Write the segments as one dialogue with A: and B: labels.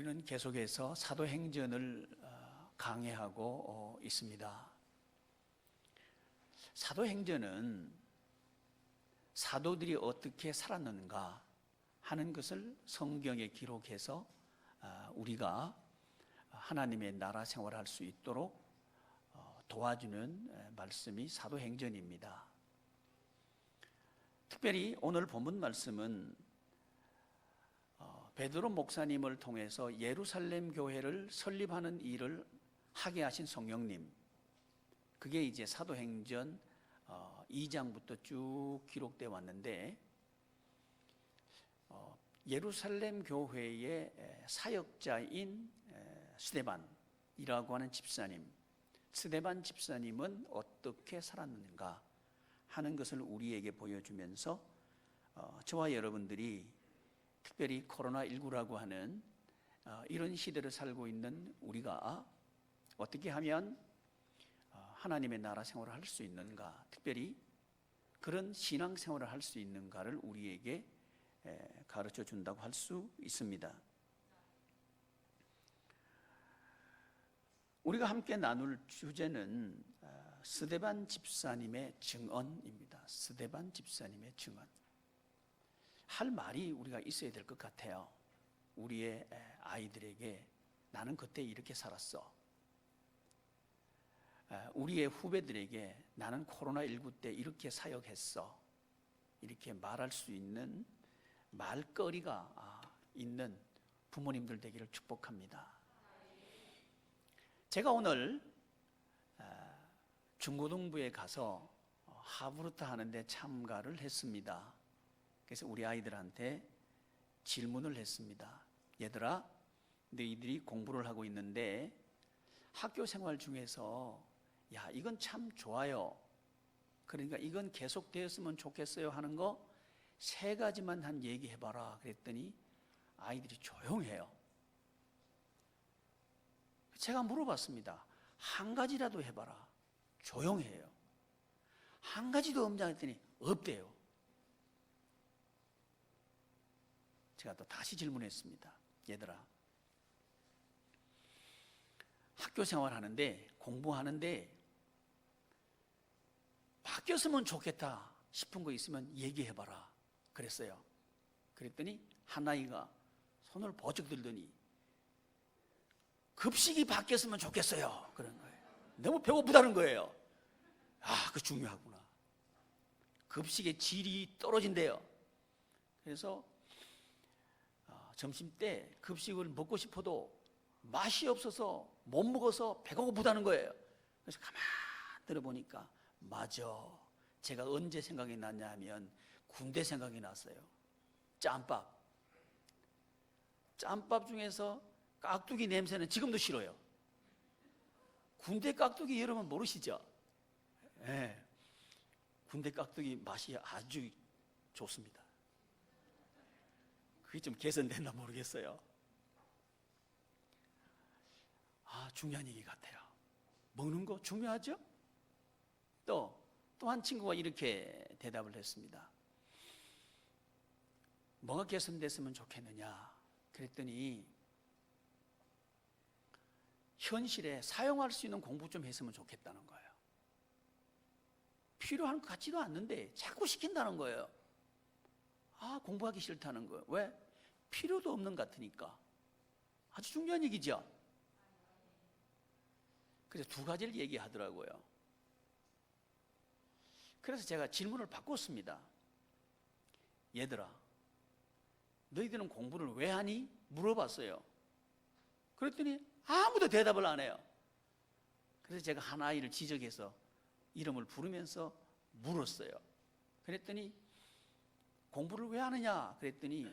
A: 우리는 계속해서 사도행전을 강해하고 있습니다. 사도행전은 사도들이 어떻게 살았는가 하는 것을 성경에 기록해서 우리가 하나님의 나라 생활을 할 수 있도록 도와주는 말씀이 사도행전입니다. 특별히 오늘 본문 말씀은 베드로 목사님을 통해서 예루살렘 교회를 설립하는 일을 하게 하신 성령님, 그게 이제 사도행전 2장부터 쭉 기록되어 왔는데, 예루살렘 교회의 사역자인 스데반이라고 하는 집사님, 스데반 집사님은 어떻게 살았는가 하는 것을 우리에게 보여주면서 저와 여러분들이 특별히 코로나19라고 하는 이런 시대를 살고 있는 우리가 어떻게 하면 하나님의 나라 생활을 할 수 있는가, 특별히 그런 신앙 생활을 할 수 있는가를 우리에게 가르쳐 준다고 할 수 있습니다. 우리가 함께 나눌 주제는 스데반 집사님의 증언입니다. 스데반 집사님의 증언. 할 말이 우리가 있어야 될 것 같아요. 우리의 아이들에게 나는 그때 이렇게 살았어. 우리의 후배들에게 나는 코로나19 때 이렇게 사역했어. 이렇게 말할 수 있는 말거리가 있는 부모님들 되기를 축복합니다. 제가 오늘 중고등부에 가서 하브루타 하는데 참가를 했습니다. 그래서 우리 아이들한테 질문을 했습니다. 얘들아, 너희들이 공부를 하고 있는데 학교 생활 중에서 야, 이건 참 좋아요, 그러니까 이건 계속되었으면 좋겠어요 하는 거 3가지만 한 얘기해봐라 그랬더니 아이들이 조용해요. 제가 물어봤습니다. 한 가지라도 해봐라. 조용해요. 한 가지도 없냐 했더니 없대요. 제가 또 다시 질문했습니다. 얘들아, 학교 생활하는데 공부하는데 바뀌었으면 좋겠다 싶은 거 있으면 얘기해봐라 그랬어요. 그랬더니 한 아이가 손을 버쩍 들더니 급식이 바뀌었으면 좋겠어요 그런 거예요. 너무 배고프다는 거예요. 그거 중요하구나. 급식의 질이 떨어진대요. 그래서 점심 때 급식을 먹고 싶어도 맛이 없어서 못 먹어서 배가 고프다는 거예요. 그래서 가만 들어보니까 맞아, 제가 언제 생각이 났냐 하면 군대 생각이 났어요. 짬밥 중에서 깍두기 냄새는 지금도 싫어요. 군대 깍두기 여러분 모르시죠? 네. 군대 깍두기 맛이 아주 좋습니다. 그게 좀 개선됐나 모르겠어요. 중요한 얘기 같아요. 먹는 거 중요하죠? 또 한 친구가 이렇게 대답을 했습니다. 뭐가 개선됐으면 좋겠느냐 그랬더니 현실에 사용할 수 있는 공부 좀 했으면 좋겠다는 거예요. 필요한 것 같지도 않는데 자꾸 시킨다는 거예요. 공부하기 싫다는 거예요. 왜? 필요도 없는 것 같으니까. 아주 중요한 얘기죠. 그래서 2가지를 얘기하더라고요. 그래서 제가 질문을 바꿨습니다. 얘들아, 너희들은 공부를 왜 하니? 물어봤어요. 그랬더니 아무도 대답을 안 해요. 그래서 제가 한 아이를 지적해서 이름을 부르면서 물었어요. 그랬더니 공부를 왜 하느냐 그랬더니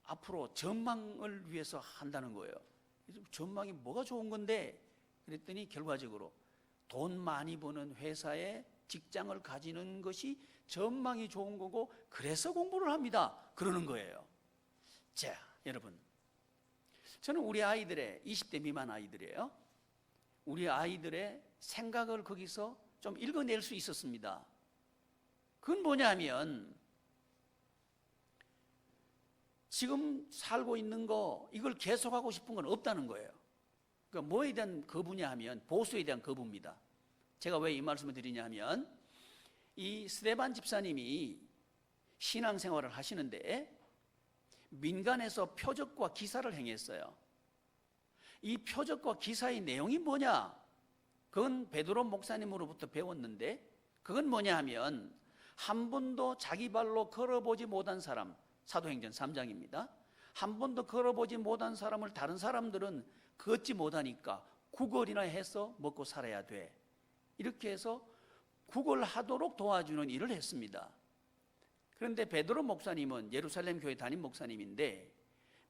A: 앞으로 전망을 위해서 한다는 거예요. 전망이 뭐가 좋은 건데 그랬더니 결과적으로 돈 많이 버는 회사에 직장을 가지는 것이 전망이 좋은 거고 그래서 공부를 합니다 그러는 거예요. 자, 여러분, 저는 우리 아이들의 20대 미만 아이들이에요. 우리 아이들의 생각을 거기서 좀 읽어낼 수 있었습니다. 그건 뭐냐면 지금 살고 있는 거 이걸 계속하고 싶은 건 없다는 거예요. 그러니까 뭐에 대한 거부냐 하면 보수에 대한 거부입니다. 제가 왜 이 말씀을 드리냐 하면 이 스데반 집사님이 신앙생활을 하시는데 민간에서 표적과 기사를 행했어요. 이 표적과 기사의 내용이 뭐냐? 그건 베드로 목사님으로부터 배웠는데 그건 뭐냐 하면 한 번도 자기 발로 걸어보지 못한 사람, 사도행전 3장입니다. 한 번도 걸어보지 못한 사람을 다른 사람들은 걷지 못하니까 구걸이나 해서 먹고 살아야 돼. 이렇게 해서 구걸하도록 도와주는 일을 했습니다. 그런데 베드로 목사님은 예루살렘 교회 담임 목사님인데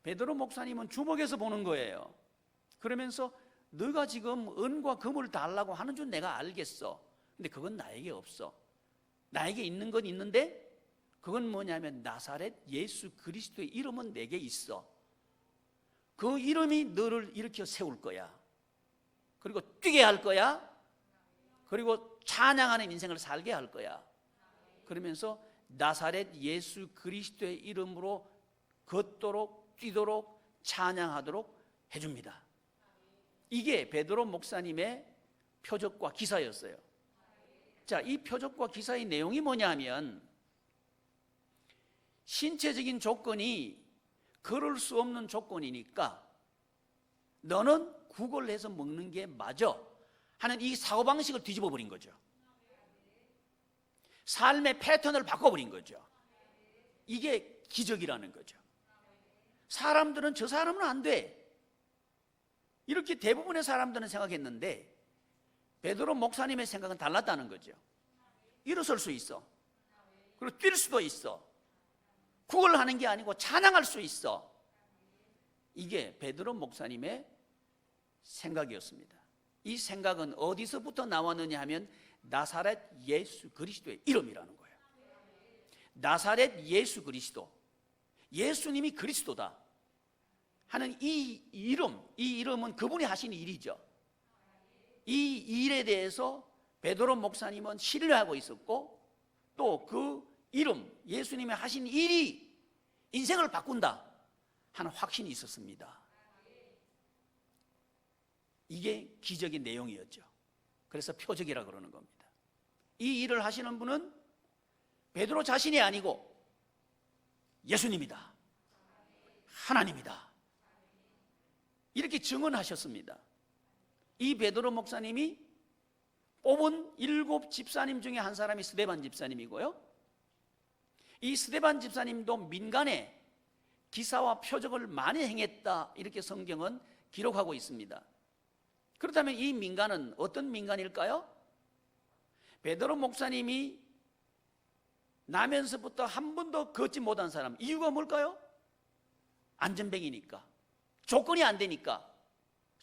A: 베드로 목사님은 주목해서 보는 거예요. 그러면서 너가 지금 은과 금을 달라고 하는 줄 내가 알겠어. 근데 그건 나에게 없어. 나에게 있는 건 있는데 그건 뭐냐면 나사렛 예수 그리스도의 이름은 내게 있어. 그 이름이 너를 일으켜 세울 거야. 그리고 뛰게 할 거야. 그리고 찬양하는 인생을 살게 할 거야. 그러면서 나사렛 예수 그리스도의 이름으로 걷도록 뛰도록 찬양하도록 해줍니다. 이게 베드로 목사님의 표적과 기사였어요. 자, 이 표적과 기사의 내용이 뭐냐 하면 신체적인 조건이 걸을 수 없는 조건이니까 너는 구걸해서 먹는 게 맞아 하는 이 사고방식을 뒤집어 버린 거죠. 삶의 패턴을 바꿔버린 거죠. 이게 기적이라는 거죠. 사람들은 저 사람은 안 돼. 이렇게 대부분의 사람들은 생각했는데 베드로 목사님의 생각은 달랐다는 거죠. 일어설 수 있어. 그리고 뛸 수도 있어. 구걸하는 게 아니고 찬양할 수 있어. 이게 베드로 목사님의 생각이었습니다. 이 생각은 어디서부터 나왔느냐 하면 나사렛 예수 그리스도의 이름이라는 거예요. 나사렛 예수 그리스도, 예수님이 그리스도다 하는 이 이름은 그분이 하신 일이죠. 이 일에 대해서 베드로 목사님은 신뢰하고 있었고 또 그 이름, 예수님이 하신 일이 인생을 바꾼다 하는 확신이 있었습니다. 이게 기적의 내용이었죠. 그래서 표적이라 그러는 겁니다. 이 일을 하시는 분은 베드로 자신이 아니고 예수님이다, 하나님이다, 이렇게 증언하셨습니다. 이 베드로 목사님이 뽑은 7 집사님 중에 한 사람이 스데반 집사님이고요, 이 스데반 집사님도 민간에 기사와 표적을 많이 행했다, 이렇게 성경은 기록하고 있습니다. 그렇다면 이 민간은 어떤 민간일까요? 베드로 목사님이 나면서부터 한 번도 걷지 못한 사람, 이유가 뭘까요? 안전뱅이니까, 조건이 안 되니까.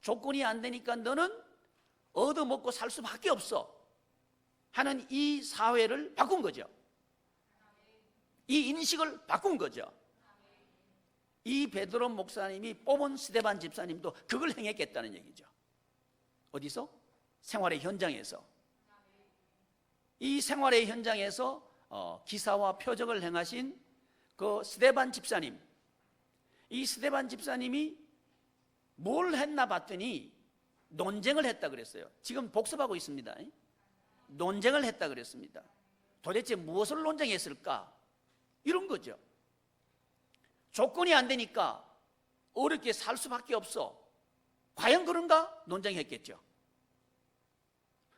A: 조건이 안 되니까 너는 얻어먹고 살 수밖에 없어 하는 이 사회를 바꾼 거죠. 이 인식을 바꾼 거죠. 이 베드로 목사님이 뽑은 스데반 집사님도 그걸 행했겠다는 얘기죠. 어디서? 생활의 현장에서. 이 생활의 현장에서 기사와 표적을 행하신 그 스데반 집사님, 이 스데반 집사님이 뭘 했나 봤더니 논쟁을 했다 그랬어요. 지금 복습하고 있습니다. 논쟁을 했다 그랬습니다. 도대체 무엇을 논쟁했을까? 이런 거죠. 조건이 안 되니까 어렵게 살 수밖에 없어. 과연 그런가? 논쟁했겠죠.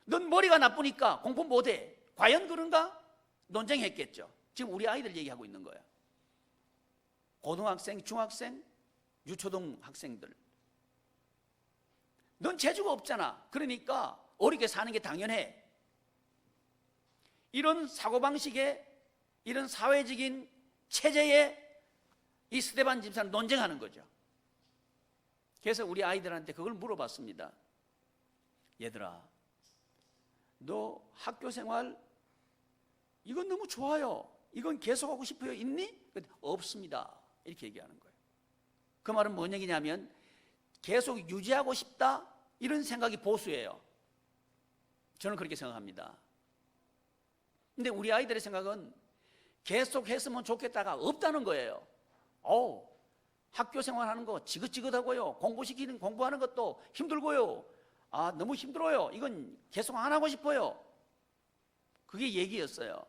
A: 넌 머리가 나쁘니까 공부 못해. 과연 그런가? 논쟁했겠죠. 지금 우리 아이들 얘기하고 있는 거예요. 고등학생, 중학생, 유초등 학생들. 넌 재주가 없잖아. 그러니까 어렵게 사는 게 당연해. 이런 사고방식에, 이런 사회적인 체제에 이 스데반 집사는 논쟁하는 거죠. 그래서 우리 아이들한테 그걸 물어봤습니다. 얘들아, 너 학교 생활 이건 너무 좋아요. 이건 계속하고 싶어요. 있니? 없습니다. 이렇게 얘기하는 거예요. 그 말은 뭔 얘기냐면 계속 유지하고 싶다, 이런 생각이 보수예요. 저는 그렇게 생각합니다. 근데 우리 아이들의 생각은 계속 했으면 좋겠다가 없다는 거예요. 학교 생활하는 거 지긋지긋하고요. 공부하는 것도 힘들고요. 아, 너무 힘들어요. 이건 계속 안 하고 싶어요. 그게 얘기였어요.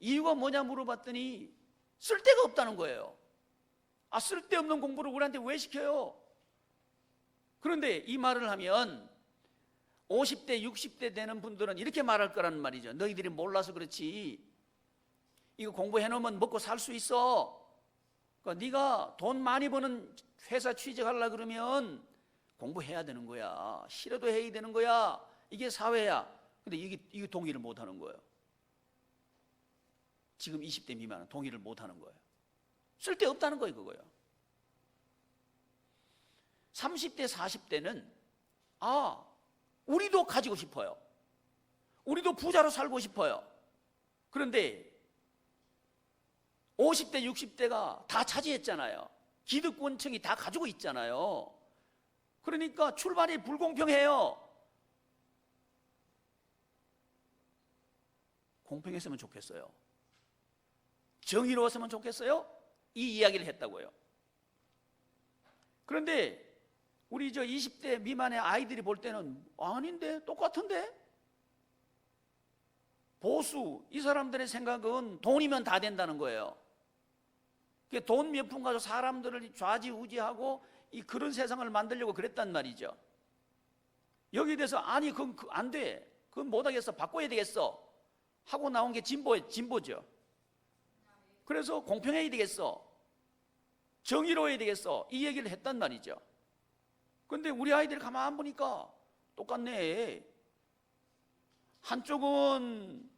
A: 이유가 뭐냐 물어봤더니 쓸데가 없다는 거예요. 아, 쓸데없는 공부를 우리한테 왜 시켜요? 그런데 이 말을 하면 50대, 60대 되는 분들은 이렇게 말할 거라는 말이죠. 너희들이 몰라서 그렇지. 이거 공부해놓으면 먹고 살 수 있어. 그러니까 네가 돈 많이 버는 회사 취직하려고 그러면 공부해야 되는 거야. 싫어도 해야 되는 거야. 이게 사회야. 근데 이게 동의를 못 하는 거예요. 지금 20대 미만은 동의를 못 하는 거예요. 쓸데없다는 거예요, 그거요. 30대, 40대는 우리도 가지고 싶어요. 우리도 부자로 살고 싶어요. 그런데 50대, 60대가 다 차지했잖아요. 기득권층이 다 가지고 있잖아요. 그러니까 출발이 불공평해요. 공평했으면 좋겠어요. 정의로웠으면 좋겠어요. 이 이야기를 했다고요. 그런데 우리 20대 미만의 아이들이 볼 때는 아닌데, 똑같은데? 보수, 이 사람들의 생각은 돈이면 다 된다는 거예요. 돈 몇 푼 가지고 사람들을 좌지우지하고 그런 세상을 만들려고 그랬단 말이죠. 여기에 대해서 아니 그건 안 돼. 그건 못하겠어. 바꿔야 되겠어. 하고 나온 게 진보죠. 그래서 공평해야 되겠어. 정의로워야 되겠어. 이 얘기를 했단 말이죠. 그런데 우리 아이들이 가만 보니까 똑같네. 한쪽은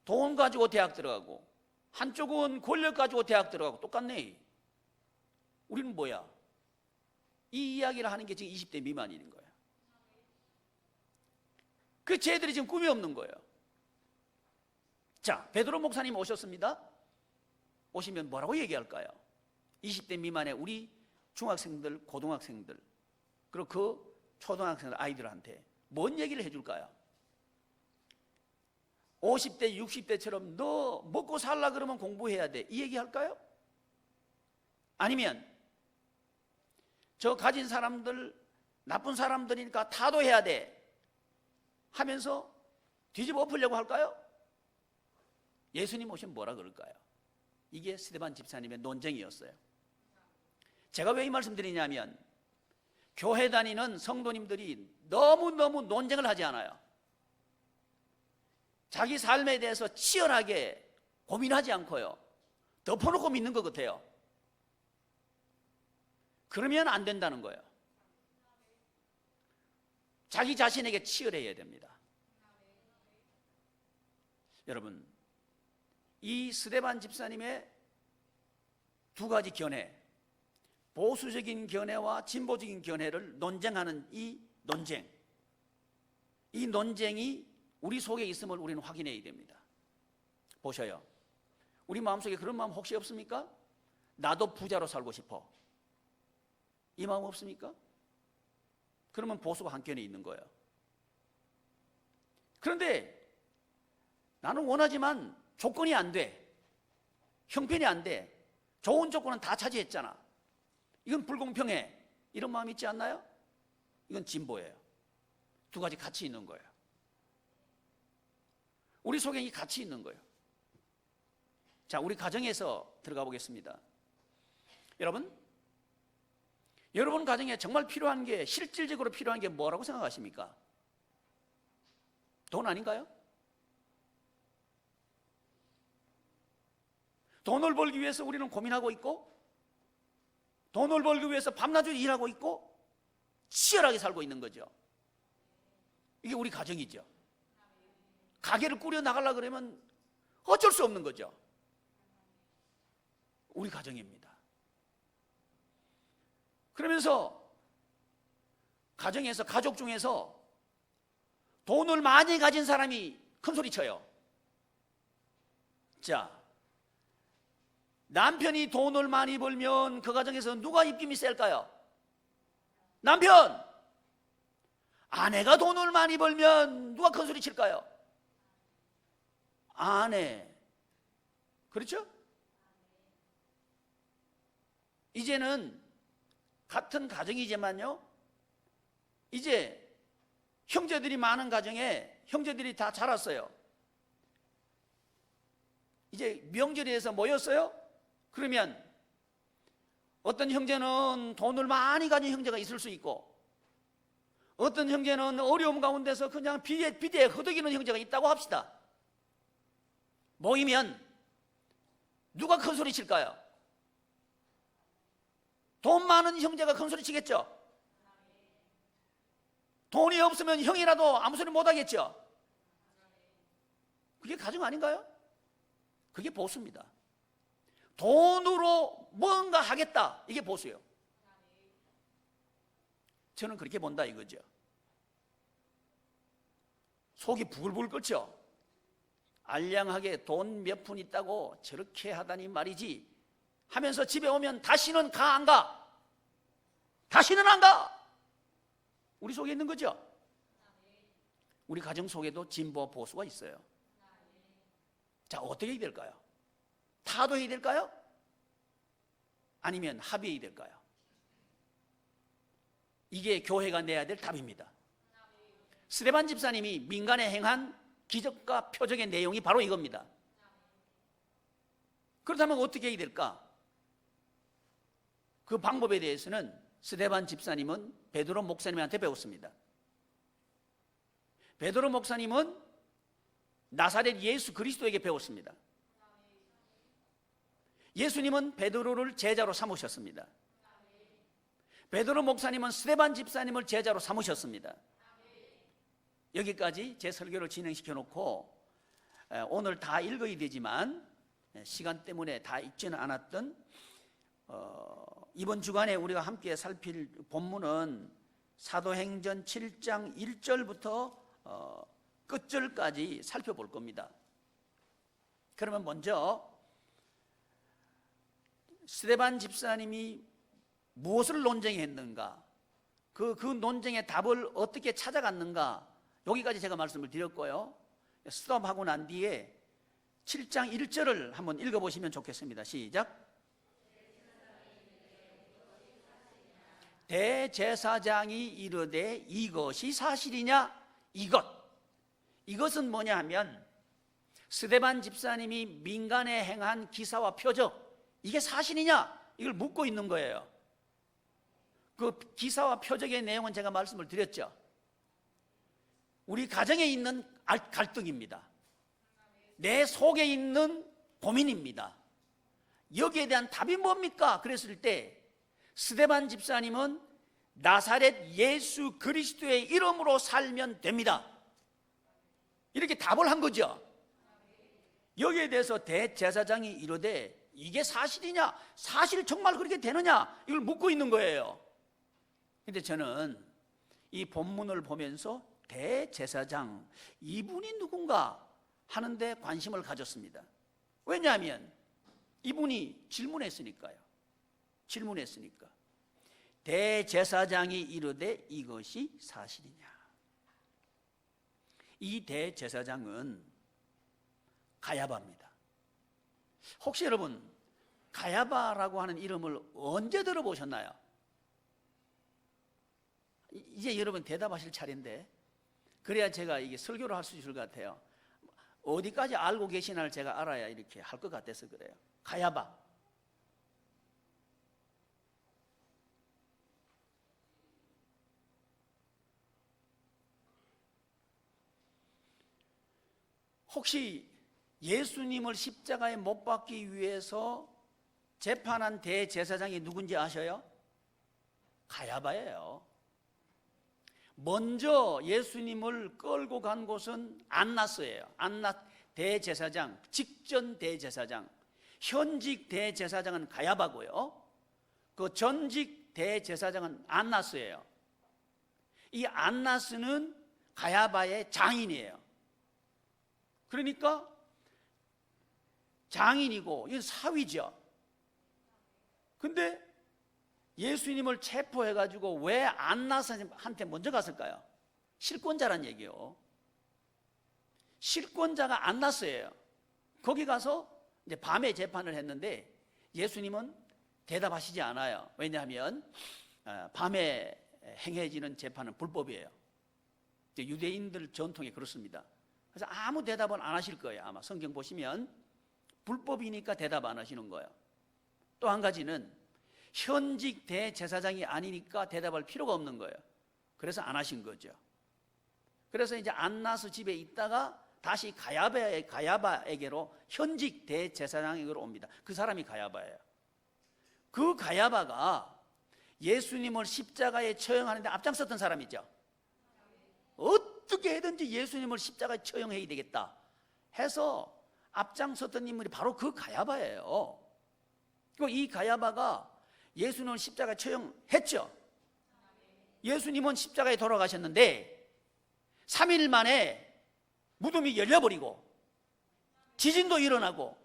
A: 돈 가지고 대학 들어가고 한쪽은 권력 가지고 대학 들어가고 똑같네. 우리는 뭐야? 이 이야기를 하는 게 지금 20대 미만인 거예요. 그 쟤들이 지금 꿈이 없는 거예요. 자, 베드로 목사님 오셨습니다. 오시면 뭐라고 얘기할까요? 20대 미만의 우리 중학생들, 고등학생들, 그리고 그 초등학생들 아이들한테 뭔 얘기를 해줄까요? 50대, 60대처럼 너 먹고 살라 그러면 공부해야 돼. 이 얘기 할까요? 아니면 저 가진 사람들 나쁜 사람들이니까 타도해야 돼 하면서 뒤집어 엎으려고 할까요? 예수님 오시면 뭐라 그럴까요? 이게 스데반 집사님의 논쟁이었어요. 제가 왜 이 말씀드리냐면 교회 다니는 성도님들이 너무너무 논쟁을 하지 않아요. 자기 삶에 대해서 치열하게 고민하지 않고요. 덮어놓고 믿는 것 같아요. 그러면 안 된다는 거예요. 자기 자신에게 치열해야 됩니다. 여러분, 이 스데반 집사님의 두 가지 견해, 보수적인 견해와 진보적인 견해를 논쟁하는 이 논쟁이 우리 속에 있음을 우리는 확인해야 됩니다. 보셔요. 우리 마음속에 그런 마음 혹시 없습니까? 나도 부자로 살고 싶어. 이 마음 없습니까? 그러면 보수가 한켠에 있는 거예요. 그런데 나는 원하지만 조건이 안 돼. 형편이 안 돼. 좋은 조건은 다 차지했잖아. 이건 불공평해. 이런 마음 있지 않나요? 이건 진보예요. 두 가지 같이 있는 거예요. 우리 속에 이 같이 있는 거예요. 자, 우리 가정에서 들어가 보겠습니다. 여러분 가정에 정말 필요한 게, 실질적으로 필요한 게 뭐라고 생각하십니까? 돈 아닌가요? 돈을 벌기 위해서 우리는 고민하고 있고, 돈을 벌기 위해서 밤낮으로 일하고 있고, 치열하게 살고 있는 거죠. 이게 우리 가정이죠. 가게를 꾸려 나가려고 그러면 어쩔 수 없는 거죠. 우리 가정입니다. 그러면서 가정에서, 가족 중에서 돈을 많이 가진 사람이 큰 소리 쳐요. 자, 남편이 돈을 많이 벌면 그 가정에서 누가 입김이 셀까요? 남편! 아내가 돈을 많이 벌면 누가 큰 소리 칠까요? 아내. 그렇죠? 이제는 같은 가정이지만요, 이제 형제들이 많은 가정에 형제들이 다 자랐어요. 이제 명절에 해서 모였어요. 그러면 어떤 형제는 돈을 많이 가진 형제가 있을 수 있고, 어떤 형제는 어려움 가운데서 그냥 비대에 허덕이는 형제가 있다고 합시다. 모이면 누가 큰 소리 칠까요? 돈 많은 형제가 큰 소리 치겠죠. 돈이 없으면 형이라도 아무 소리 못 하겠죠. 그게 가정 아닌가요? 그게 보수입니다. 돈으로 뭔가 하겠다, 이게 보수예요. 저는 그렇게 본다 이거죠. 속이 부글부글 끓죠. 알량하게 돈 몇 푼 있다고 저렇게 하다니 말이지 하면서 집에 오면 다시는 가 안 가? 다시는 안 가? 우리 속에 있는 거죠. 우리 가정 속에도 진보와 보수가 있어요. 자, 어떻게 해야 될까요? 타도해야 될까요? 아니면 합의해야 될까요? 이게 교회가 내야 될 답입니다. 스데반 집사님이 민간에 행한 기적과 표적의 내용이 바로 이겁니다. 그렇다면 어떻게 해야 될까? 그 방법에 대해서는 스데반 집사님은 베드로 목사님한테 배웠습니다. 베드로 목사님은 나사렛 예수 그리스도에게 배웠습니다. 예수님은 베드로를 제자로 삼으셨습니다. 베드로 목사님은 스데반 집사님을 제자로 삼으셨습니다. 여기까지 제 설교를 진행시켜 놓고 오늘 다 읽어야 되지만 시간 때문에 다 읽지는 않았던 이번 주간에 우리가 함께 살필 본문은 사도행전 7장 1절부터 끝절까지 살펴볼 겁니다. 그러면 먼저 스데반 집사님이 무엇을 논쟁했는가, 그 논쟁의 답을 어떻게 찾아갔는가, 여기까지 제가 말씀을 드렸고요. 스톱하고 난 뒤에 7장 1절을 한번 읽어보시면 좋겠습니다. 시작. 대제사장이 이르되 이것이 사실이냐? 이것은 뭐냐 하면 스데반 집사님이 민간에 행한 기사와 표적, 이게 사실이냐? 이걸 묻고 있는 거예요. 그 기사와 표적의 내용은 제가 말씀을 드렸죠. 우리 가정에 있는 갈등입니다. 내 속에 있는 고민입니다. 여기에 대한 답이 뭡니까? 그랬을 때 스데반 집사님은 나사렛 예수 그리스도의 이름으로 살면 됩니다, 이렇게 답을 한 거죠. 여기에 대해서 대제사장이 이르되 이게 사실이냐? 사실 정말 그렇게 되느냐? 이걸 묻고 있는 거예요. 근데 저는 이 본문을 보면서 대제사장, 이분이 누군가 하는데 관심을 가졌습니다. 왜냐하면 이분이 질문했으니까요. 대제사장이 이르되 이것이 사실이냐? 이 대제사장은 가야바입니다. 혹시 여러분 가야바라고 하는 이름을 언제 들어보셨나요? 이제 여러분 대답하실 차례인데, 그래야 제가 이게 설교를 할 수 있을 것 같아요. 어디까지 알고 계시나를 제가 알아야 이렇게 할 것 같아서 그래요. 가야바. 혹시 예수님을 십자가에 못 박기 위해서 재판한 대제사장이 누군지 아셔요? 가야바예요. 먼저 예수님을 끌고 간 곳은 안나스예요. 안나 대제사장, 직전 대제사장. 현직 대제사장은 가야바고요. 그 전직 대제사장은 안나스예요. 이 안나스는 가야바의 장인이에요. 그러니까 장인이고 이건 사위죠. 근데 예수님을 체포해가지고 왜 안나스한테 먼저 갔을까요? 실권자란 얘기요. 실권자가 안나스예요. 거기 가서 이제 밤에 재판을 했는데 예수님은 대답하시지 않아요. 왜냐하면 밤에 행해지는 재판은 불법이에요. 유대인들 전통에 그렇습니다. 그래서 아무 대답은 안 하실 거예요. 아마 성경 보시면 불법이니까 대답 안 하시는 거예요. 또 한 가지는 현직 대제사장이 아니니까 대답할 필요가 없는 거예요. 그래서 안 하신 거죠. 그래서 이제 안나스 집에 있다가 다시 가야바에게로 현직 대제사장에게로 옵니다. 그 사람이 가야바예요. 그 가야바가 예수님을 십자가에 처형하는데 앞장섰던 사람이죠. 어떻게 해든지 예수님을 십자가에 처형해야 되겠다 해서 앞장섰던 인물이 바로 그 가야바예요. 그리고 이 가야바가 예수님을 십자가에 처형했죠. 예수님은 십자가에 돌아가셨는데 3일 만에 무덤이 열려버리고 지진도 일어나고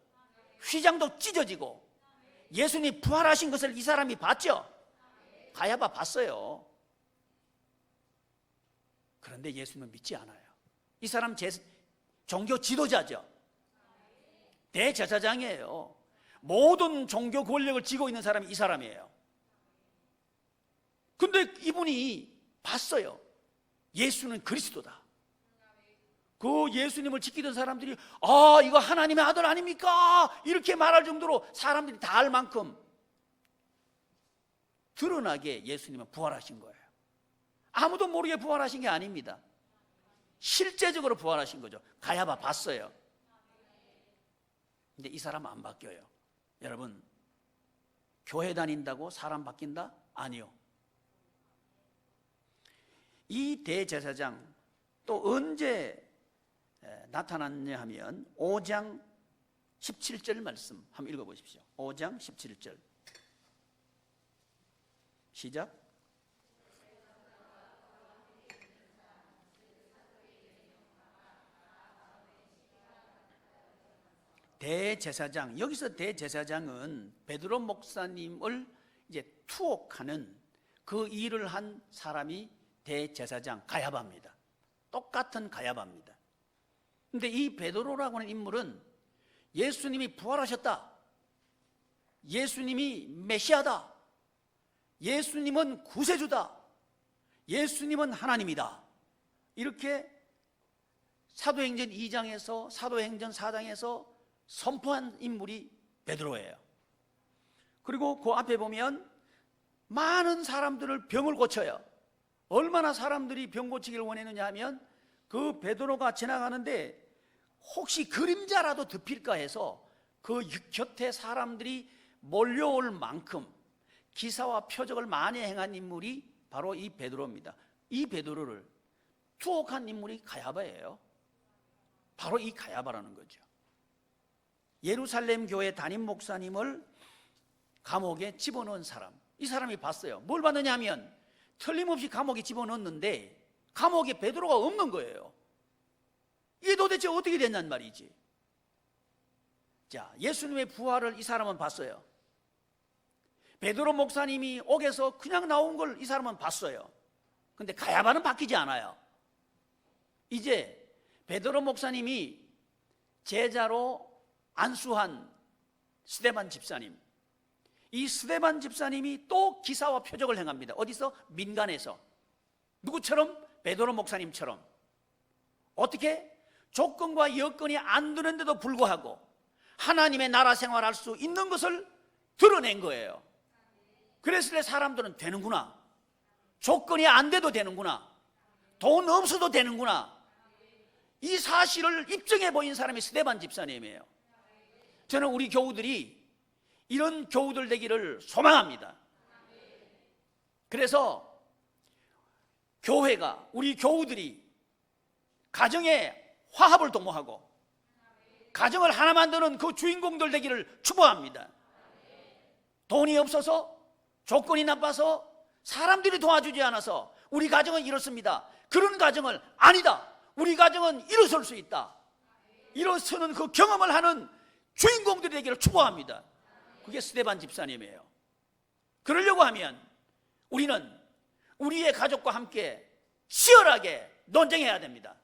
A: 휘장도 찢어지고 예수님이 부활하신 것을 이 사람이 봤죠. 가야바 봤어요. 그런데 예수님은 믿지 않아요. 이 사람 종교 지도자죠. 대제사장이에요. 모든 종교 권력을 쥐고 있는 사람이 이 사람이에요. 근데 이분이 봤어요. 예수는 그리스도다. 그 예수님을 지키던 사람들이 이거 하나님의 아들 아닙니까? 이렇게 말할 정도로 사람들이 다 알 만큼 드러나게 예수님은 부활하신 거예요. 아무도 모르게 부활하신 게 아닙니다. 실제적으로 부활하신 거죠. 가야바 봤어요. 근데 이 사람은 안 바뀌어요. 여러분, 교회 다닌다고 사람 바뀐다? 아니요. 이 대제사장 또 언제 나타났냐 하면 5장 17절 말씀 한번 읽어보십시오. 5장 17절 시작. 대제사장, 여기서 대제사장은 베드로 목사님을 이제 투옥하는 그 일을 한 사람이 대제사장 가야바입니다. 똑같은 가야바입니다. 근데 이 베드로라고 하는 인물은 예수님이 부활하셨다, 예수님이 메시아다, 예수님은 구세주다, 예수님은 하나님이다, 이렇게 사도행전 2장에서 사도행전 4장에서 선포한 인물이 베드로예요. 그리고 그 앞에 보면 많은 사람들을 병을 고쳐요. 얼마나 사람들이 병 고치기를 원했느냐 하면 그 베드로가 지나가는데 혹시 그림자라도 덮일까 해서 그 곁에 사람들이 몰려올 만큼 기사와 표적을 많이 행한 인물이 바로 이 베드로입니다. 이 베드로를 투옥한 인물이 가야바예요. 바로 이 가야바라는 거죠. 예루살렘 교회 담임 목사님을 감옥에 집어넣은 사람, 이 사람이 봤어요. 뭘 봤느냐 하면 틀림없이 감옥에 집어넣었는데 감옥에 베드로가 없는 거예요. 이게 도대체 어떻게 됐냔 말이지. 자, 예수님의 부활을 이 사람은 봤어요. 베드로 목사님이 옥에서 그냥 나온 걸 이 사람은 봤어요. 근데 가야바는 바뀌지 않아요. 이제 베드로 목사님이 제자로 안수한 스데반 집사님, 이 스데반 집사님이 또 기사와 표적을 행합니다. 어디서? 민간에서. 누구처럼? 베드로 목사님처럼. 어떻게? 조건과 여건이 안 되는데도 불구하고 하나님의 나라 생활할 수 있는 것을 드러낸 거예요. 그랬을 때 사람들은 되는구나, 조건이 안 돼도 되는구나, 돈 없어도 되는구나, 이 사실을 입증해 보인 사람이 스데반 집사님이에요. 저는 우리 교우들이 이런 교우들 되기를 소망합니다. 그래서 교회가, 우리 교우들이 가정에 화합을 도모하고 가정을 하나 만드는 그 주인공들 되기를 축복합니다. 돈이 없어서, 조건이 나빠서, 사람들이 도와주지 않아서 우리 가정은 이렇습니다, 그런 가정을 아니다, 우리 가정은 일어설 수 있다, 일어서는 그 경험을 하는 주인공들이 되기를 축복합니다. 그게 스데반 집사님이에요. 그러려고 하면 우리는 우리의 가족과 함께 치열하게 논쟁해야 됩니다.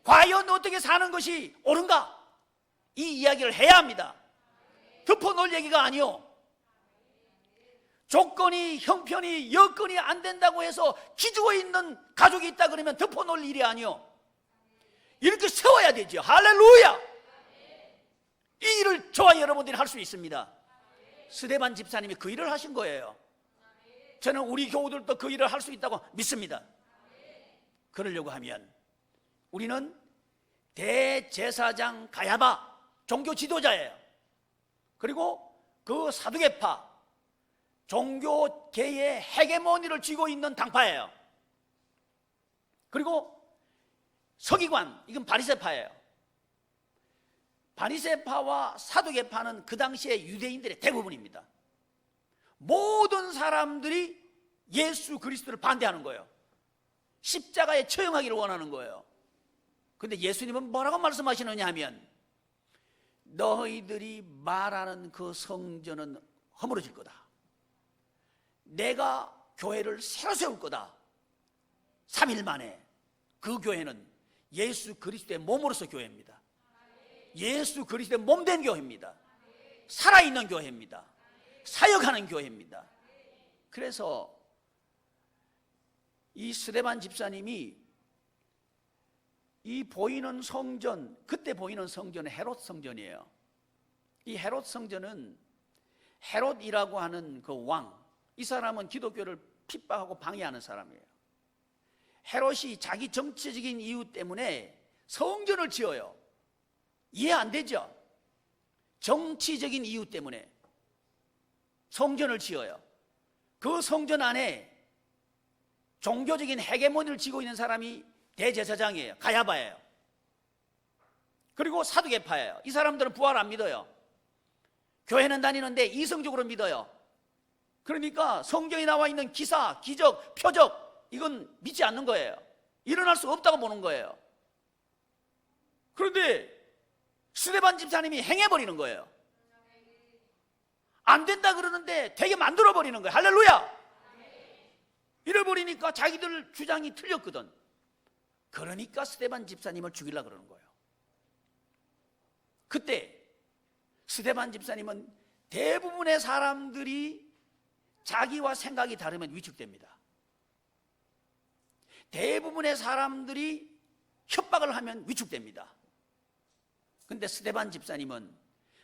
A: 과연 어떻게 사는 것이 옳은가? 이 이야기를 해야 합니다. 덮어놓을 얘기가 아니요. 조건이, 형편이, 여건이 안 된다고 해서 기죽어 있는 가족이 있다 그러면 덮어놓을 일이 아니요, 이렇게 세워야 되죠. 할렐루야. 이 일을 저와 여러분들이 할 수 있습니다. 스데반 집사님이 그 일을 하신 거예요. 저는 우리 교우들도 그 일을 할 수 있다고 믿습니다. 그러려고 하면 우리는 대제사장 가야바 종교 지도자예요. 그리고 그 사두개파 종교계의 헤게모니를 쥐고 있는 당파예요. 그리고 서기관, 이건 바리새파예요. 바리새파와 사두개파는 그 당시에 유대인들의 대부분입니다. 모든 사람들이 예수 그리스도를 반대하는 거예요. 십자가에 처형하기를 원하는 거예요. 근데 예수님은 뭐라고 말씀하시느냐 하면, 너희들이 말하는 그 성전은 허물어질 거다. 내가 교회를 새로 세울 거다. 3일 만에. 그 교회는 예수 그리스도의 몸으로서 교회입니다. 예수 그리스도의 몸된 교회입니다. 살아있는 교회입니다. 사역하는 교회입니다. 그래서 이 스데반 집사님이 이 보이는 성전, 그때 보이는 성전은 헤롯 성전이에요. 이 헤롯 성전은 헤롯이라고 하는 그 왕, 이 사람은 기독교를 핍박하고 방해하는 사람이에요. 헤롯이 자기 정치적인 이유 때문에 성전을 지어요. 이해 안 되죠? 정치적인 이유 때문에 성전을 지어요. 그 성전 안에 종교적인 헤게모니를 쥐고 있는 사람이 대제사장이에요. 가야바예요. 그리고 사두개파예요. 이 사람들은 부활 안 믿어요. 교회는 다니는데 이성적으로 믿어요. 그러니까 성경에 나와 있는 기사, 기적, 표적, 이건 믿지 않는 거예요. 일어날 수 없다고 보는 거예요. 그런데 스데반 집사님이 행해버리는 거예요. 안 된다 그러는데 되게 만들어버리는 거예요. 할렐루야. 이래버리니까 자기들 주장이 틀렸거든. 그러니까 스데반 집사님을 죽이려고 그러는 거예요. 그때 스데반 집사님은 대부분의 사람들이 자기와 생각이 다르면 위축됩니다. 대부분의 사람들이 협박을 하면 위축됩니다. 근데 스데반 집사님은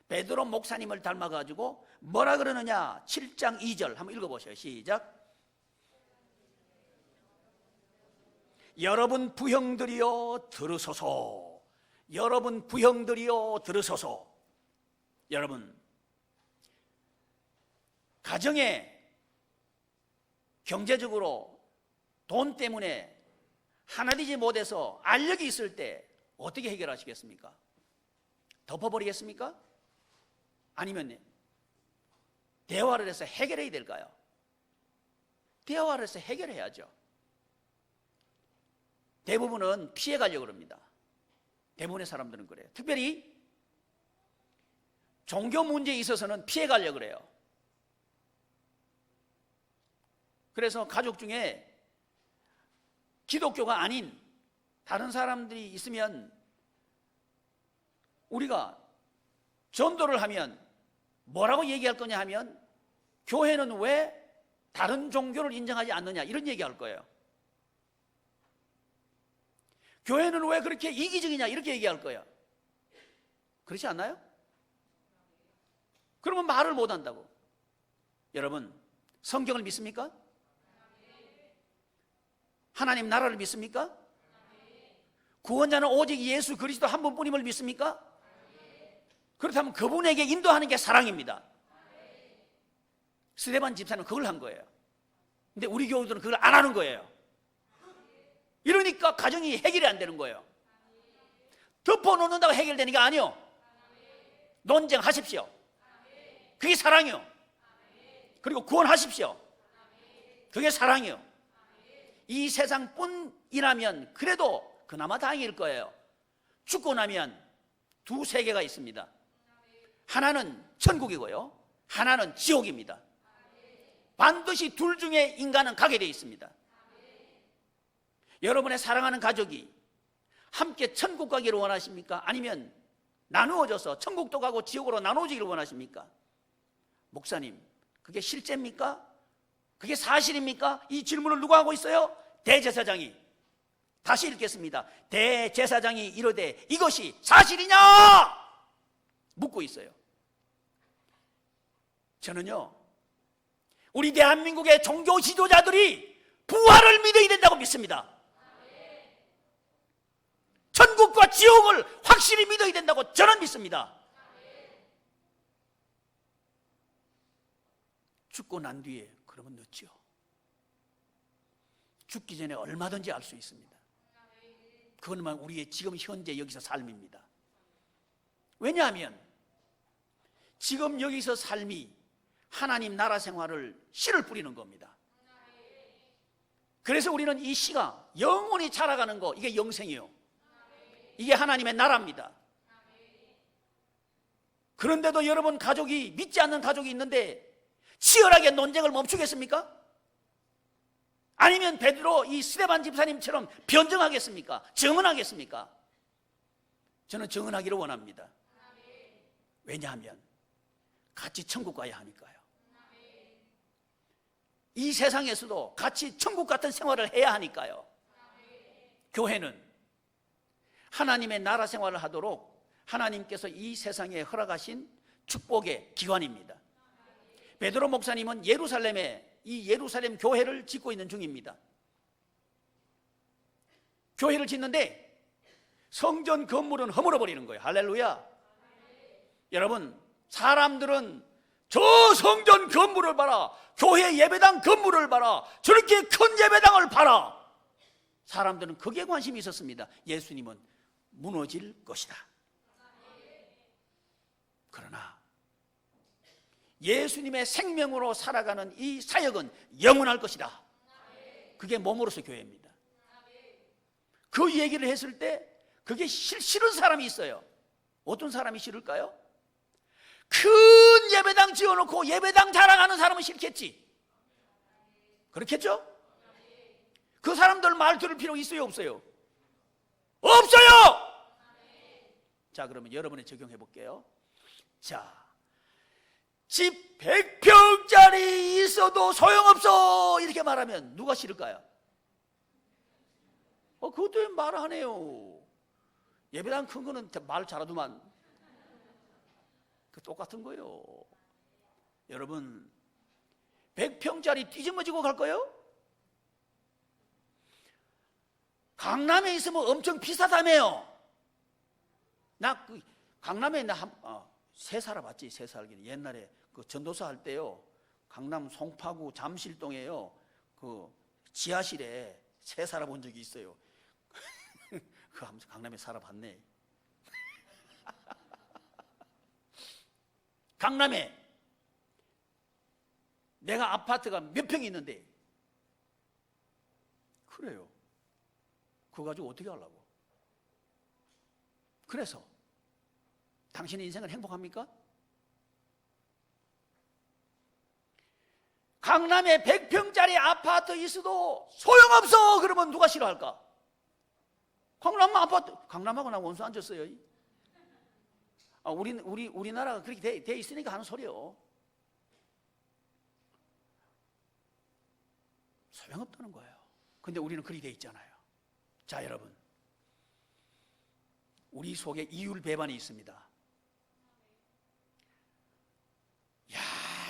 A: 베드로 목사님을 닮아가지고 뭐라 그러느냐, 7장 2절 한번 읽어보세요. 시작. 여러분 부형들이여 들으소서. 여러분 부형들이여 들으소서. 여러분, 가정에 경제적으로 돈 때문에 하나 되지 못해서 알력이 있을 때 어떻게 해결하시겠습니까? 덮어버리겠습니까? 아니면 대화를 해서 해결해야 될까요? 대화를 해서 해결해야죠. 대부분은 피해가려고 합니다. 대부분의 사람들은 그래요. 특별히 종교 문제에 있어서는 피해가려고 그래요. 그래서 가족 중에 기독교가 아닌 다른 사람들이 있으면 우리가 전도를 하면 뭐라고 얘기할 거냐 하면, 교회는 왜 다른 종교를 인정하지 않느냐, 이런 얘기할 거예요. 교회는 왜 그렇게 이기적이냐, 이렇게 얘기할 거예요. 그렇지 않나요? 그러면 말을 못 한다고. 여러분, 성경을 믿습니까? 하나님 나라를 믿습니까? 구원자는 오직 예수 그리스도 한 분뿐임을 믿습니까? 그렇다면 그분에게 인도하는 게 사랑입니다. 스데반 집사는 그걸 한 거예요. 근데 우리 교우들은 그걸 안 하는 거예요. 이러니까 가정이 해결이 안 되는 거예요. 덮어놓는다고 해결되는 게 아니요. 논쟁하십시오. 그게 사랑이요. 그리고 구원하십시오. 그게 사랑이요. 이 세상뿐이라면 그래도 그나마 다행일 거예요. 죽고 나면 두 세계가 있습니다. 하나는 천국이고요, 하나는 지옥입니다. 반드시 둘 중에 인간은 가게 되어 있습니다. 여러분의 사랑하는 가족이 함께 천국 가기를 원하십니까? 아니면 나누어져서 천국도 가고 지옥으로 나누어지기를 원하십니까? 목사님, 그게 실제입니까? 그게 사실입니까? 이 질문을 누가 하고 있어요? 대제사장이. 다시 읽겠습니다. 대제사장이 이르되 이것이 사실이냐? 묻고 있어요. 저는요, 우리 대한민국의 종교 지도자들이 부활을 믿어야 된다고 믿습니다. 천국과 지옥을 확실히 믿어야 된다고 저는 믿습니다. 죽고 난 뒤에 그러면 늦죠. 죽기 전에 얼마든지 알 수 있습니다. 그것만 우리의 지금 현재 여기서 삶입니다. 왜냐하면 지금 여기서 삶이 하나님 나라 생활을 씨를 뿌리는 겁니다. 그래서 우리는 이 씨가 영원히 자라가는 거, 이게 영생이에요. 이게 하나님의 나라입니다. 그런데도 여러분 가족이, 믿지 않는 가족이 있는데 치열하게 논쟁을 멈추겠습니까? 아니면 베드로 이 스데반 집사님처럼 변정하겠습니까? 정언하겠습니까? 저는 정언하기를 원합니다. 왜냐하면 같이 천국 가야 하니까요. 이 세상에서도 같이 천국 같은 생활을 해야 하니까요. 교회는 하나님의 나라 생활을 하도록 하나님께서 이 세상에 허락하신 축복의 기관입니다. 베드로 목사님은 예루살렘에 이 예루살렘 교회를 짓고 있는 중입니다. 교회를 짓는데 성전 건물은 허물어 버리는 거예요. 할렐루야. 여러분, 사람들은 저 성전 건물을 봐라, 교회 예배당 건물을 봐라, 저렇게 큰 예배당을 봐라. 사람들은 거기에 관심이 있었습니다. 예수님은 무너질 것이다. 그러나 예수님의 생명으로 살아가는 이 사역은 영원할 것이다. 그게 몸으로서 교회입니다. 그 얘기를 했을 때 그게 싫은 사람이 있어요. 어떤 사람이 싫을까요? 큰 예배당 지어놓고 예배당 자랑하는 사람은 싫겠지. 그렇겠죠? 그 사람들 말 들을 필요 있어요, 없어요? 없어요! 자, 그러면 여러분이 적용해 볼게요. 자, 집 100평짜리 있어도 소용없어, 이렇게 말하면 누가 싫을까요? 그것도 왜 말 안 해요? 예배당 큰 거는 말 잘하더만. 그 똑같은 거예요. 여러분, 100평짜리 뒤집어지고 갈 거예요? 강남에 있으면 엄청 비싸다며요. 나 강남에 새 살아봤지. 새 살기는 옛날에 그 전도사 할 때요, 강남 송파구 잠실동에요, 그 지하실에 새 살아본 적이 있어요. 그 강남에 살아봤네. 강남에 내가 아파트가 몇 평이 있는데, 그래요. 그거 가지고 어떻게 하려고? 그래서 당신의 인생은 행복합니까? 강남에 100평짜리 아파트 있어도 소용없어, 그러면 누가 싫어할까? 강남 아파트, 강남하고 나 원수 앉았어요. 우리나라가 그렇게 돼 있으니까 하는 소리요. 소용없다는 거예요. 근데 우리는 그렇게 돼 있잖아요. 자, 여러분, 우리 속에 이율배반이 있습니다. 야,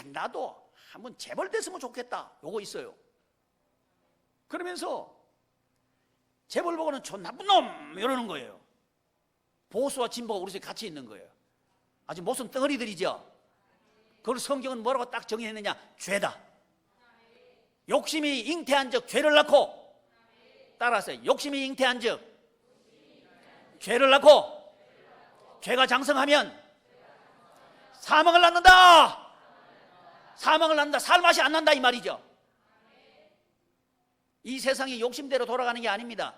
A: 나도 한번 재벌 됐으면 좋겠다, 요거 있어요. 그러면서 재벌 보고는 저 나쁜 놈 이러는 거예요. 보수와 진보가 우리 속에 같이 있는 거예요. 아주 무슨 덩어리들이죠. 그걸 성경은 뭐라고 딱 정의했느냐? 죄다. 욕심이 잉태한 적 죄를 낳고, 따라서 욕심이 잉태한 적 죄를 낳고, 죄가 장성하면 사망을 낳는다. 사망을 낳는다. 살 맛이 안 난다, 이 말이죠. 이 세상이 욕심대로 돌아가는 게 아닙니다.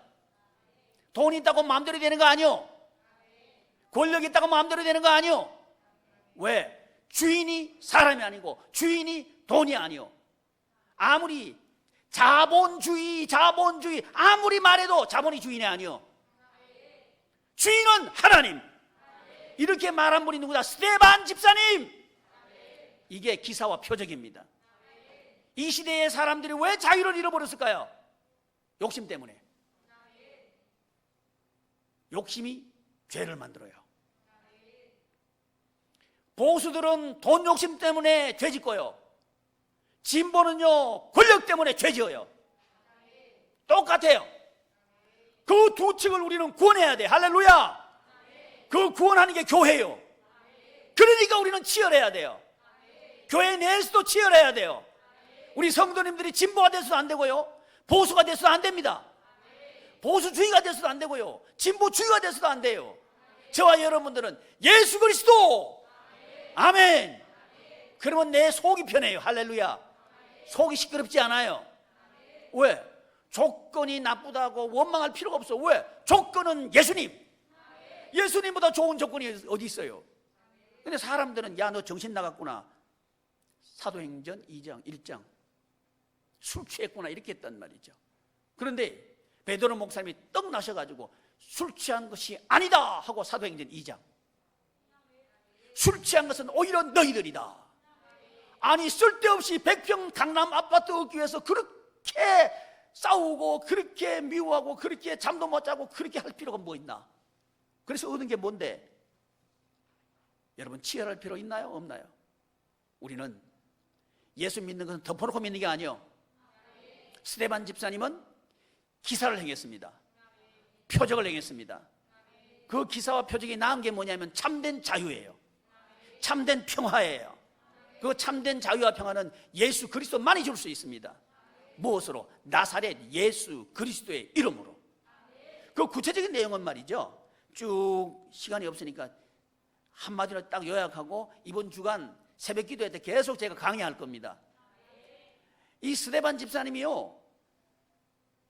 A: 돈 있다고 마음대로 되는 거 아니요. 권력 있다고 마음대로 되는 거 아니요. 왜? 주인이 사람이 아니고 주인이 돈이 아니요. 아무리 자본주의 아무리 말해도 자본이 주인이 아니요. 주인은 하나님. 이렇게 말한 분이 누구다? 스데반 집사님. 이게 기사와 표적입니다. 이 시대의 사람들이 왜 자유를 잃어버렸을까요? 욕심 때문에. 욕심이 죄를 만들어요. 보수들은 돈 욕심 때문에 죄 짓고요, 진보는요 권력 때문에 죄 지어요. 똑같아요. 그 두 층을 우리는 구원해야 돼. 할렐루야. 그 구원하는 게 교회예요. 그러니까 우리는 치열해야 돼요. 교회 내에서도 치열해야 돼요. 우리 성도님들이 진보가 돼서도 안 되고요, 보수가 돼서도 안 됩니다. 보수주의가 돼서도 안 되고요, 진보주의가 돼서도 안 돼요. 저와 여러분들은 예수 그리스도, 아멘. 그러면 내 속이 편해요. 할렐루야. 속이 시끄럽지 않아요. 왜? 조건이 나쁘다고 원망할 필요가 없어. 왜? 조건은 예수님. 예수님보다 좋은 조건이 어디 있어요? 근데 사람들은 야, 너 정신 나갔구나, 사도행전 2장 1장 술 취했구나 이렇게 했단 말이죠. 그런데 베드로 목사님이 떡 나셔가지고 술 취한 것이 아니다 하고 사도행전 2장, 술 취한 것은 오히려 너희들이다. 아니, 쓸데없이 100평 강남 아파트 얻기 위해서 그렇게 싸우고 그렇게 미워하고 그렇게 잠도 못 자고 그렇게 할 필요가 뭐 있나? 그래서 얻은 게 뭔데? 여러분, 치열할 필요 있나요? 없나요? 우리는 예수 믿는 것은 덮어놓고 믿는 게 아니에요. 스데반 집사님은 기사를 행했습니다. 표적을 행했습니다. 그 기사와 표적이 나은 게 뭐냐면 참된 자유예요. 참된 평화예요. 그 참된 자유와 평화는 예수 그리스도만이 줄 수 있습니다. 무엇으로? 나사렛 예수 그리스도의 이름으로. 그 구체적인 내용은 말이죠, 쭉 시간이 없으니까 한마디로 딱 요약하고 이번 주간 새벽 기도회 때 계속 제가 강의할 겁니다. 이 스데반 집사님이요,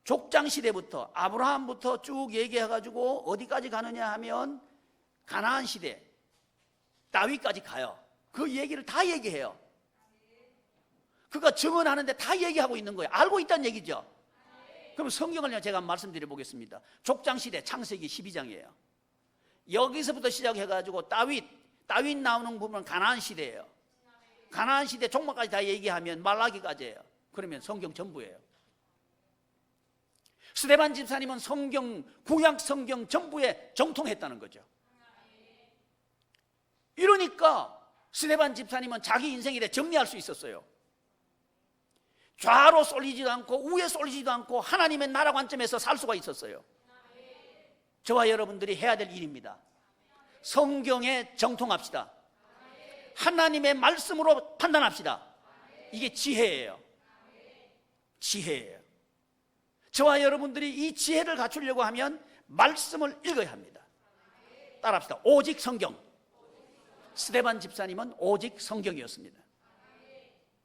A: 족장 시대부터 아브라함부터 쭉 얘기해가지고 어디까지 가느냐 하면 가나안 시대 다윗까지 가요. 그 얘기를 다 얘기해요. 그가 증언하는데 다 얘기하고 있는 거예요. 알고 있다는 얘기죠. 그럼 성경을 제가 말씀드려 보겠습니다. 족장 시대 창세기 12장이에요 여기서부터 시작해가지고 다윗 나오는 부분은 가나안 시대예요. 가나안 시대 종말까지 다 얘기하면 말라기까지예요. 그러면 성경 전부예요. 스데반 집사님은 구약 성경 전부에 정통했다는 거죠. 이러니까 스데반 집사님은 자기 인생에 대해 정리할 수 있었어요. 좌로 쏠리지도 않고 우에 쏠리지도 않고 하나님의 나라 관점에서 살 수가 있었어요. 저와 여러분들이 해야 될 일입니다. 성경에 정통합시다. 하나님의 말씀으로 판단합시다. 이게 지혜예요. 지혜예요. 저와 여러분들이 이 지혜를 갖추려고 하면 말씀을 읽어야 합니다. 따라합시다. 오직 성경. 스데반 집사님은 오직 성경이었습니다.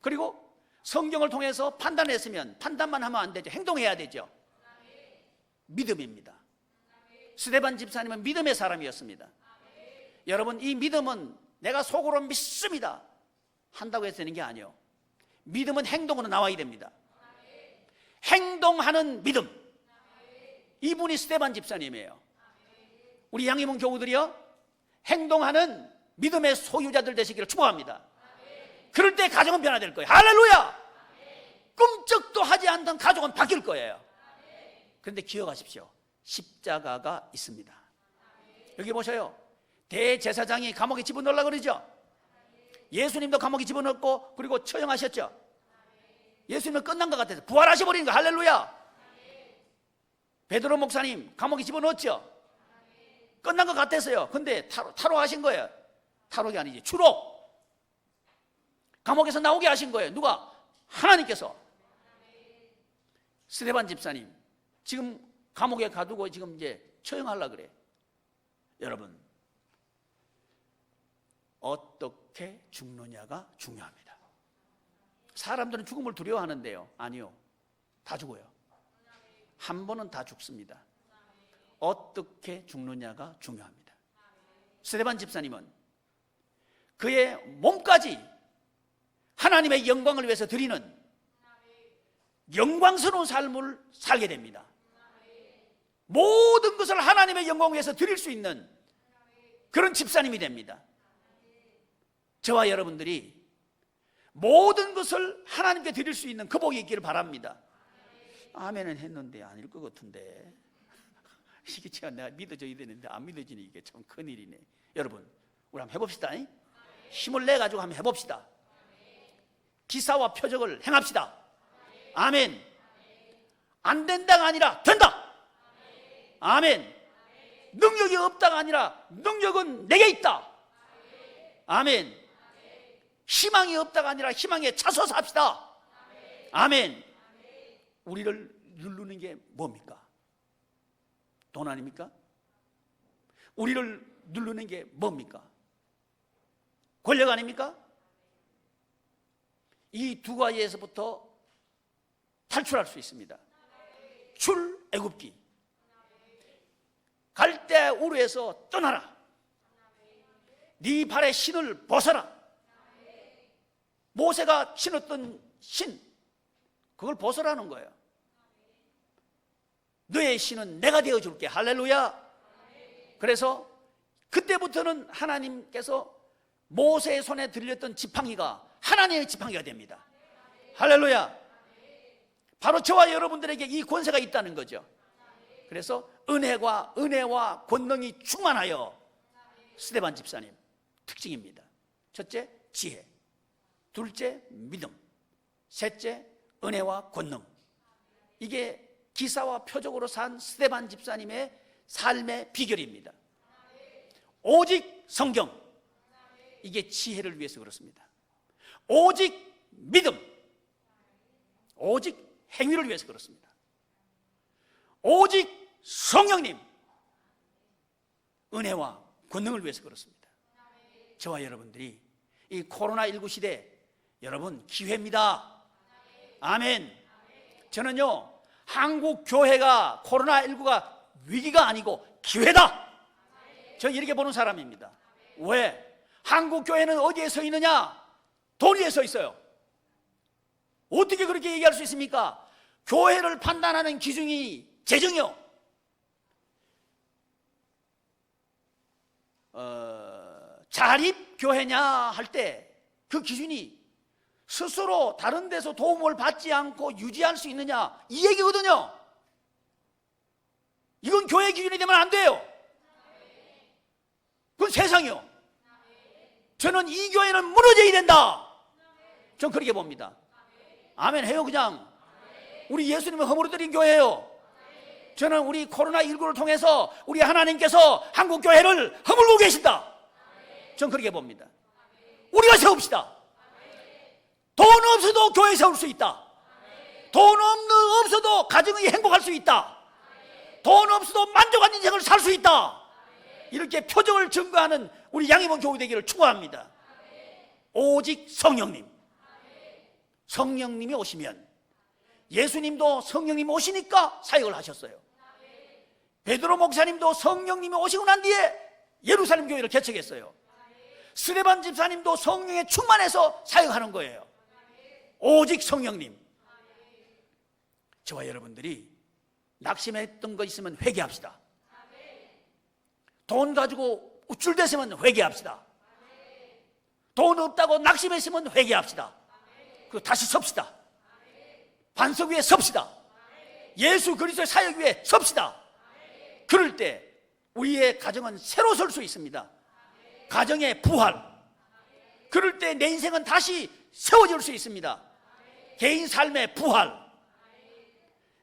A: 그리고 성경을 통해서 판단했으면 판단만 하면 안 되죠. 행동해야 되죠. 믿음입니다. 스데반 집사님은 믿음의 사람이었습니다. 여러분, 이 믿음은 내가 속으로 믿습니다 한다고 해서 되는 게 아니에요. 믿음은 행동으로 나와야 됩니다. 행동하는 믿음. 이분이 스데반 집사님이에요. 우리 양희문 교우들이요, 행동하는 믿음의 소유자들 되시기를 축복합니다. 그럴 때 가정은 변화될 거예요. 할렐루야. 꿈쩍도 하지 않던 가족은 바뀔 거예요. 그런데 기억하십시오. 십자가가 있습니다. 여기 보셔요. 대제사장이 감옥에 집어넣으려고 그러죠. 예수님도 감옥에 집어넣고 그리고 처형하셨죠. 예수님은 끝난 것 같아서 부활하셔버리는 거. 할렐루야. 베드로 목사님 감옥에 집어넣었죠. 끝난 것 같았어요. 근데 탈옥하신 거예요. 탈옥이 아니지, 추록. 감옥에서 나오게 하신 거예요. 누가? 하나님께서. 스데반 집사님 지금 감옥에 가두고 지금 이제 처형하려고 그래. 여러분, 어떻게 죽느냐가 중요합니다. 사람들은 죽음을 두려워하는데요, 아니요, 다 죽어요. 한 번은 다 죽습니다. 어떻게 죽느냐가 중요합니다. 스데반 집사님은 그의 몸까지 하나님의 영광을 위해서 드리는 영광스러운 삶을 살게 됩니다. 모든 것을 하나님의 영광을 위해서 드릴 수 있는 그런 집사님이 됩니다. 저와 여러분들이 모든 것을 하나님께 드릴 수 있는 그 복이 있기를 바랍니다. 아멘은 했는데 아닐 것 같은데 이게 제가 내가 믿어져야 되는데 안 믿어지니 이게 참 큰일이네. 여러분 우리 한번 해봅시다. 힘을 내가지고 한번 해봅시다. 기사와 표적을 행합시다. 아멘. 안 된다가 아니라 된다. 아멘. 능력이 없다가 아니라 능력은 내게 있다. 아멘. 희망이 없다가 아니라 희망에 차서 삽시다. 아멘. 우리를 누르는 게 뭡니까? 돈 아닙니까? 우리를 누르는 게 뭡니까? 권력 아닙니까? 이 두 가지에서부터 탈출할 수 있습니다. 출애굽기. 갈대 우르에서 떠나라. 네 발의 신을 벗어라. 모세가 신었던 신, 그걸 벗어라는 거예요. 너의 신은 내가 되어줄게. 할렐루야. 그래서 그때부터는 하나님께서 모세의 손에 들렸던 지팡이가 하나님의 지팡이가 됩니다. 할렐루야. 바로 저와 여러분들에게 이 권세가 있다는 거죠. 그래서 은혜와 권능이 충만하여 스데반 집사님 특징입니다. 첫째, 지혜. 둘째, 믿음. 셋째, 은혜와 권능. 이게 기사와 표적으로 산 스데반 집사님의 삶의 비결입니다. 오직 성경. 이게 지혜를 위해서 그렇습니다. 오직 믿음. 오직 행위를 위해서 그렇습니다. 오직 성령님. 은혜와 권능을 위해서 그렇습니다. 저와 여러분들이 이 코로나19 시대 여러분 기회입니다. 아멘. 저는요 한국 교회가 코로나19가 위기가 아니고 기회다. 저 이렇게 보는 사람입니다. 왜? 한국 교회는 어디에 서 있느냐? 돈 위에 서 있어요. 어떻게 그렇게 얘기할 수 있습니까? 교회를 판단하는 기준이 재정이요. 자립교회냐 할 때 그 기준이 스스로 다른 데서 도움을 받지 않고 유지할 수 있느냐 이 얘기거든요. 이건 교회 기준이 되면 안 돼요. 그건 세상이요. 저는 이 교회는 무너져야 된다. 전 그렇게 봅니다. 아멘 해요. 그냥 우리 예수님을 허물어드린 교회예요. 저는 우리 코로나19를 통해서 우리 하나님께서 한국 교회를 허물고 계신다. 전 그렇게 봅니다. 우리가 세웁시다. 돈 없어도 교회 세울 수 있다. 돈 없어도 가정이 행복할 수 있다. 돈 없어도 만족한 인생을 살 수 있다. 이렇게 표적을 증거하는 우리 양희문 교회 되기를 축원합니다. 오직 성령님. 성령님이 오시면 예수님도 성령님이 오시니까 사역을 하셨어요. 베드로 목사님도 성령님이 오시고 난 뒤에 예루살렘 교회를 개척했어요. 스데반 집사님도 성령에 충만해서 사역하는 거예요. 오직 성령님. 저와 여러분들이 낙심했던 거 있으면 회개합시다. 돈 가지고 우쭐댔으면 회개합시다. 돈 없다고 낙심했으면 회개합시다. 그리고 다시 섭시다. 반석 위에 섭시다. 예수 그리스도의 사역 위에 섭시다. 그럴 때 우리의 가정은 새로 설 수 있습니다. 가정의 부활. 그럴 때 내 인생은 다시 세워질 수 있습니다. 개인 삶의 부활.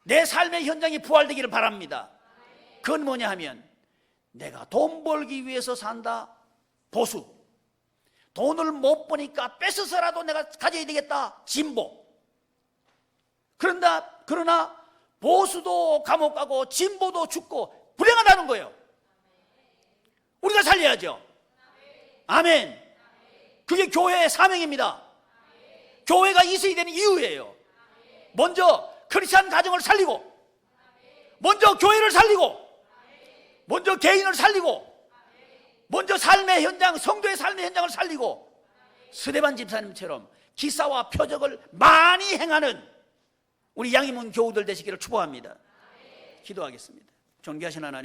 A: 내 삶의 현장이 부활되기를 바랍니다. 그건 뭐냐 하면 내가 돈 벌기 위해서 산다. 보수. 돈을 못 버니까 뺏어서라도 내가 가져야 되겠다. 진보. 그러나 보수도 감옥 가고 진보도 죽고 불행하다는 거예요. 우리가 살려야죠. 아멘. 그게 교회의 사명입니다. 교회가 있어야 되는 이유예요. 먼저 크리스찬 가정을 살리고, 먼저 교회를 살리고, 먼저 개인을 살리고, 먼저 삶의 현장, 성도의 삶의 현장을 살리고, 스데반 집사님처럼 기사와 표적을 많이 행하는 우리 양희문 교우들 되시기를 축복합니다. 기도하겠습니다. 존귀하신 하나님,